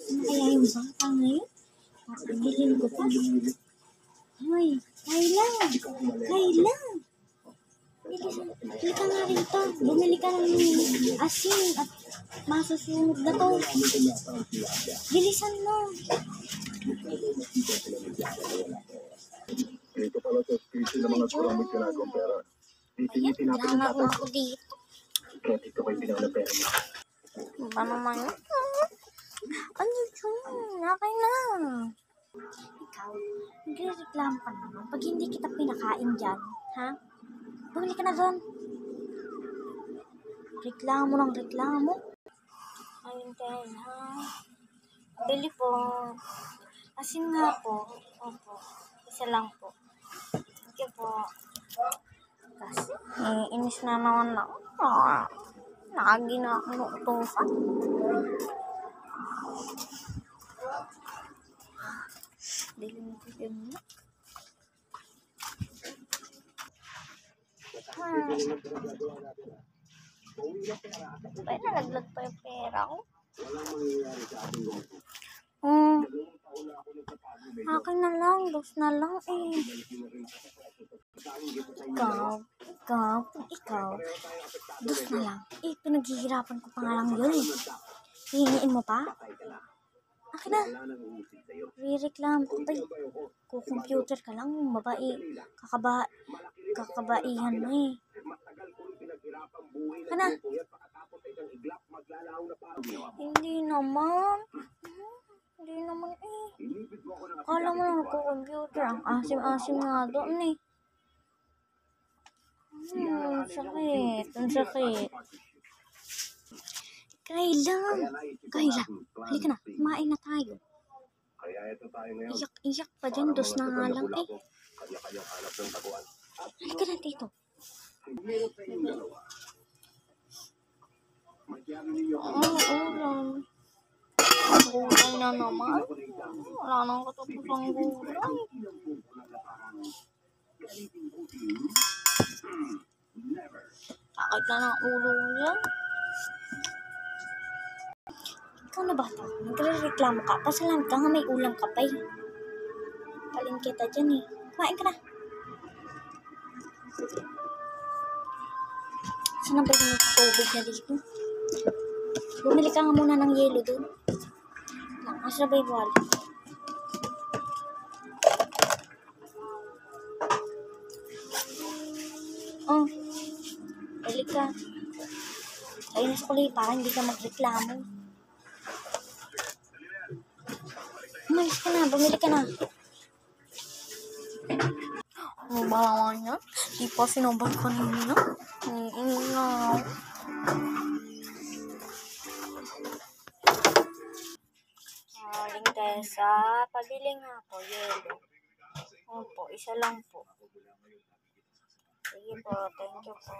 Ano kaya yung bata ngayon? Papabilin ko pa. Hoy, Kayla! Kayla! Bili ka nga rito. Bumili ka ng asin at masusunod na to. Bilisan mo. Ito pala sa station ng mga kurang may ginagawang pera. Ayan, wala na ako dito. Kaya dito kayo pinang na pera niya. Ba naman yun? Ano yun? Okay na. Ikaw, nagre-reklamo ka naman. Pag hindi kita pinakain dyan, ha? Bumili ka na doon. Reklamo ng reklamo. Ayun tayo, ha? Bili po. Asin nga po. Opo. Isa lang po. Thank you po. Kasi, inis na naman ako. Lagi na ako nuutusan. Dilim na. Ay, nalaglag pa yung pera ko. Akin na lang. Dos na lang eh. Ikaw. Dos na lang. Eh, pinaghihirapan ko pa nga lang yun eh. Hihingiin mo pa? Akin na. Re-reclam ko pa eh. Computer ka lang, babae. Kakabaihan mo eh. Akin na. Hindi naman eh. Kala mo lang nagko-computer. Ang asim-asim nga doon eh. Sakit. Kayla, halika na, kumain na tayo. Iyak pa dyan, dos na nga lang eh. Halika na dito. Ulam. Gulay na naman. Wala nang katapusang gulay. Sakit na ng ulo yan. Ikaw na bata, nagre-reklamo ka. Pasalan ka nga, may ulam ka pa eh. Palin kita dyan eh. Kumain ka na. Saan ba yung tubig na dito? Bumili ka nga muna ng yelo doon. Asa ba yung wali? Oh, balik ka. Ayun na sa kulay para hindi ka magreklamo. Umalis ka na, bumili ka na. Ano ba naman yan? Di pa sinubad ko nila. Iingaw. Aling Tessa, pabili nga po, yelo. Opo, isa lang po. Sige po, thank you po.